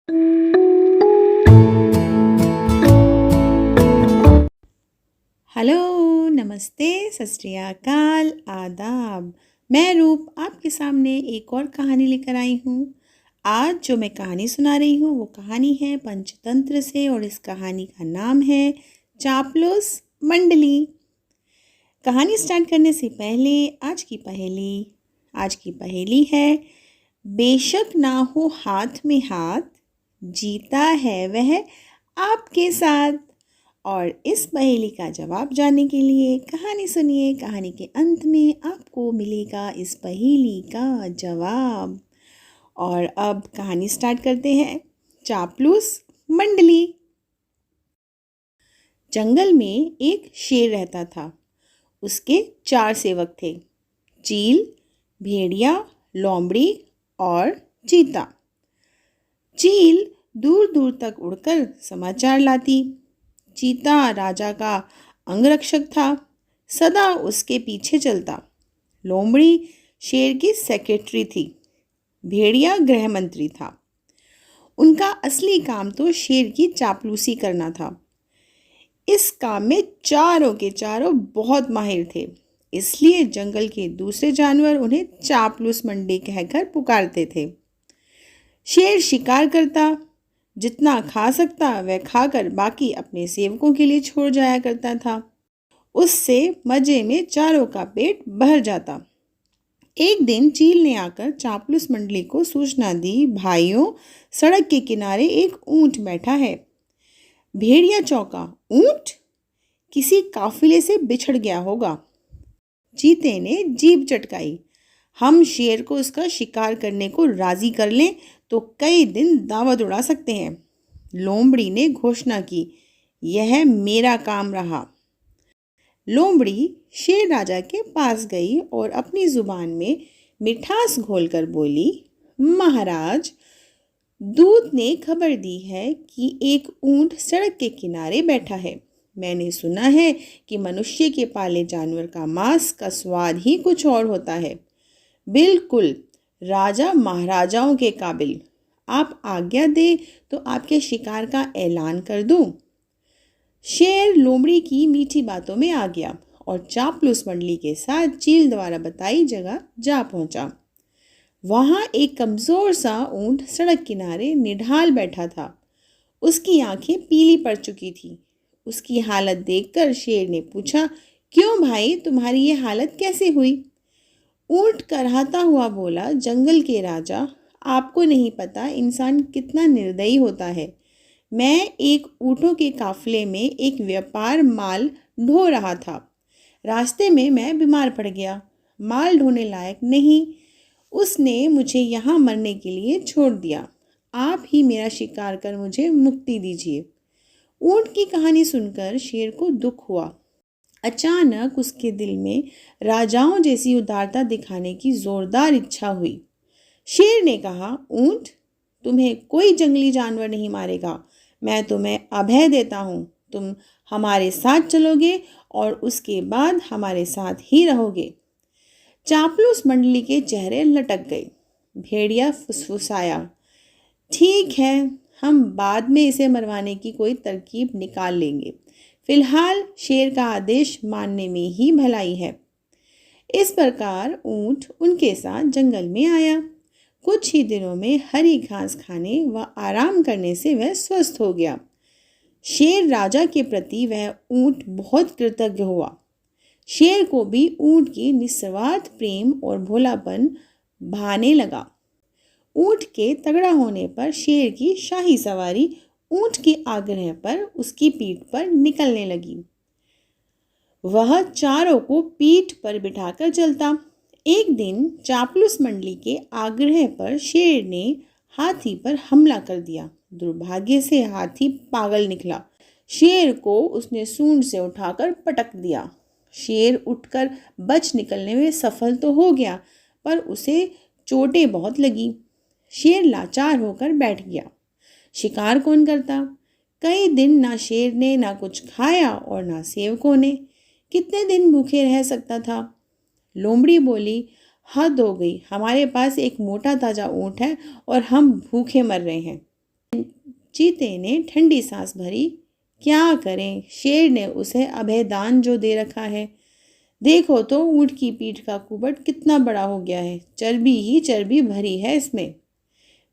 Hello, नमस्ते, सत श्री अकाल, आदाब। मैं रूप आपके सामने एक और कहानी लेकर आई हूँ। आज जो मैं कहानी सुना रही हूँ वो कहानी है पंचतंत्र से और इस कहानी का नाम है चापलूस मंडली। कहानी स्टार्ट करने से पहले आज की पहेली है, बेशक ना हो हाथ में हाथ, जीता है वह आपके साथ। और इस पहेली का जवाब जानने के लिए कहानी सुनिए। कहानी के अंत में आपको मिलेगा इस पहेली का जवाब। और अब कहानी स्टार्ट करते हैं। चापलूस मंडली। जंगल में एक शेर रहता था। उसके 4 सेवक थे, चील, भेड़िया, लोमड़ी और चीता। चील दूर दूर तक उड़कर समाचार लाती। चीता राजा का अंगरक्षक था, सदा उसके पीछे चलता। लोमड़ी शेर की सेक्रेटरी थी। भेड़िया गृह मंत्री था। उनका असली काम तो शेर की चापलूसी करना था। इस काम में चारों के चारों बहुत माहिर थे, इसलिए जंगल के दूसरे जानवर उन्हें चापलूस मंडी कहकर पुकारते थे। शेर शिकार करता, जितना खा सकता वह खाकर बाकी अपने सेवकों के लिए छोड़ जाया करता था। उससे मजे में चारों का पेट भर जाता। एक दिन चील ने आकर चापलूस मंडली को सूचना दी, भाइयों, सड़क के किनारे एक ऊंट बैठा है। भेड़िया चौंका, ऊंट? किसी काफिले से बिछड़ गया होगा। चीते ने जीभ चटकाई, हम शेर को उसका शिकार करने को राजी कर लें तो कई दिन दावत उड़ा सकते हैं। लोमड़ी ने घोषणा की, यह मेरा काम रहा। लोमड़ी शेर राजा के पास गई और अपनी जुबान में मिठास घोलकर बोली, महाराज, दूत ने खबर दी है कि एक ऊंट सड़क के किनारे बैठा है। मैंने सुना है कि मनुष्य के पाले जानवर का मांस का स्वाद ही कुछ और होता है। बिल्कुल राजा महाराजाओं के काबिल। आप आज्ञा दे तो आपके शिकार का ऐलान कर दूं। शेर लोमड़ी की मीठी बातों में आ गया और चापलूस मंडली के साथ चील द्वारा बताई जगह जा पहुंचा। वहां एक कमजोर सा ऊंट सड़क किनारे निढाल बैठा था। उसकी आंखें पीली पड़ चुकी थी। उसकी हालत देखकर शेर ने पूछा, क्यों भाई, तुम्हारी ये हालत कैसे हुई? ऊंट कराहता हुआ बोला, जंगल के राजा, आपको नहीं पता इंसान कितना निर्दयी होता है। मैं एक ऊँटों के काफिले में एक व्यापार माल ढो रहा था। रास्ते में मैं बीमार पड़ गया, माल ढोने लायक नहीं। उसने मुझे यहाँ मरने के लिए छोड़ दिया। आप ही मेरा शिकार कर मुझे मुक्ति दीजिए। ऊँट की कहानी सुनकर शेर को दुख हुआ। अचानक उसके दिल में राजाओं जैसी उदारता दिखाने की जोरदार इच्छा हुई। शेर ने कहा, ऊँट, तुम्हें कोई जंगली जानवर नहीं मारेगा। मैं तुम्हें अभय देता हूँ। तुम हमारे साथ चलोगे और उसके बाद हमारे साथ ही रहोगे। चापलूस मंडली के चेहरे लटक गए। भेड़िया फुसफुसाया, ठीक है, हम बाद में इसे मरवाने की कोई तरकीब निकाल लेंगे। फिलहाल शेर का आदेश मानने में ही भलाई है। इस प्रकार ऊंट उनके साथ जंगल में आया। कुछ ही दिनों में हरी घास खाने व आराम करने से वह स्वस्थ हो गया। शेर राजा के प्रति वह ऊंट बहुत कृतज्ञ हुआ। शेर को भी ऊंट की निस्वार्थ प्रेम और भोलापन भाने लगा। ऊंट के तगड़ा होने पर शेर की शाही सवारी ऊंट के आग्रह पर उसकी पीठ पर निकलने लगी। वह चारों को पीठ पर बिठाकर चलता। एक दिन चापलूस मंडली के आग्रह पर शेर ने हाथी पर हमला कर दिया। दुर्भाग्य से हाथी पागल निकला। शेर को उसने सूंड से उठाकर पटक दिया। शेर उठकर बच निकलने में सफल तो हो गया, पर उसे चोटें बहुत लगी। शेर लाचार होकर बैठ गया। शिकार कौन करता? कई दिन ना शेर ने ना कुछ खाया और ना सेवकों ने। कितने दिन भूखे रह सकता था? लोमड़ी बोली, हद हो गई, हमारे पास एक मोटा ताजा ऊँट है और हम भूखे मर रहे हैं। चीते ने ठंडी सांस भरी। क्या करें, शेर ने उसे अभयदान जो दे रखा है। देखो तो ऊँट की पीठ का कुबट कितना बड़ा हो गया है, चर्बी ही चर्बी भरी है इसमें।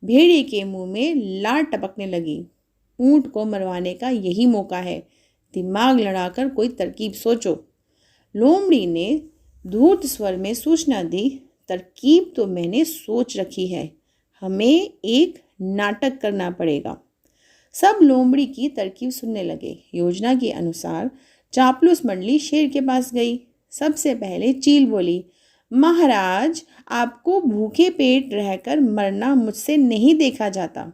भेड़िए के मुंह में लार टपकने लगी। ऊँट को मरवाने का यही मौका है, दिमाग लड़ाकर कोई तरकीब सोचो। लोमड़ी ने धूर्त स्वर में सूचना दी। तरकीब तो मैंने सोच रखी है, हमें एक नाटक करना पड़ेगा। सब लोमड़ी की तरकीब सुनने लगे। योजना के अनुसार चापलूस मंडली शेर के पास गई। सबसे पहले चील बोली, महाराज, आपको भूखे पेट रहकर मरना मुझसे नहीं देखा जाता,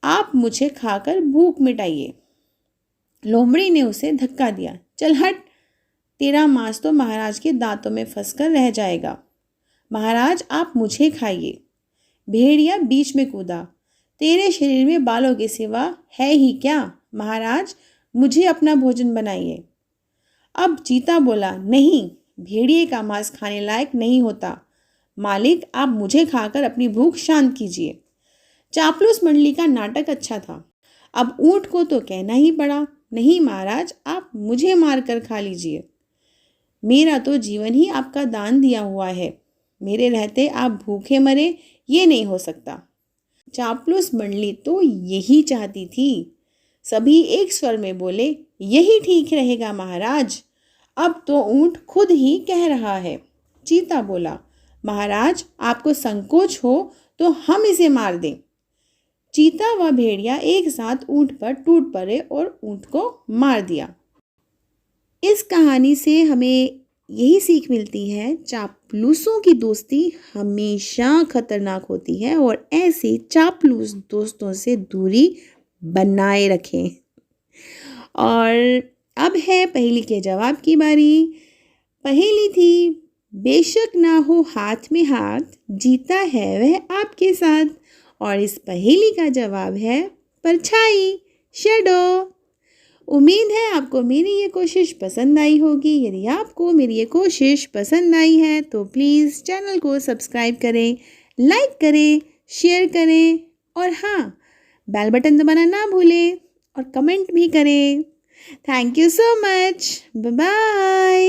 आप मुझे खाकर भूख मिटाइए। लोमड़ी ने उसे धक्का दिया। चल हट, तेरा मांस तो महाराज के दांतों में फंसकर रह जाएगा। महाराज, आप मुझे खाइए। भेड़िया बीच में कूदा। तेरे शरीर में बालों के सिवा है ही क्या? महाराज, मुझे अपना भोजन बनाइए। अब चीता बोला, नहीं, भेड़िए का मांस खाने लायक नहीं होता। मालिक, आप मुझे खाकर अपनी भूख शांत कीजिए। चापलूस मंडली का नाटक अच्छा था। अब ऊँट को तो कहना ही पड़ा, नहीं महाराज, आप मुझे मारकर खा लीजिए। मेरा तो जीवन ही आपका दान दिया हुआ है, मेरे रहते आप भूखे मरे, ये नहीं हो सकता। चापलूस मंडली तो यही चाहती थी। सभी एक स्वर में बोले, यही ठीक रहेगा महाराज। अब तो ऊँट खुद ही कह रहा है। चीता बोला, महाराज, आपको संकोच हो तो हम इसे मार दें। चीता व भेड़िया एक साथ ऊँट पर टूट पड़े और ऊँट को मार दिया। इस कहानी से हमें यही सीख मिलती है, चापलूसों की दोस्ती हमेशा खतरनाक होती है और ऐसे चापलूस दोस्तों से दूरी बनाए रखें। और अब है पहेली के जवाब की बारी। पहेली थी, बेशक ना हो हाथ में हाथ, जीता है वह आपके साथ। और इस पहेली का जवाब है परछाई, शैडो। उम्मीद है आपको मेरी ये कोशिश पसंद आई होगी। यदि आपको मेरी ये कोशिश पसंद आई है तो प्लीज़ चैनल को सब्सक्राइब करें, लाइक करें, शेयर करें और हाँ, बेल बटन दबाना ना भूलें और कमेंट भी करें। Thank you so much. Bye bye.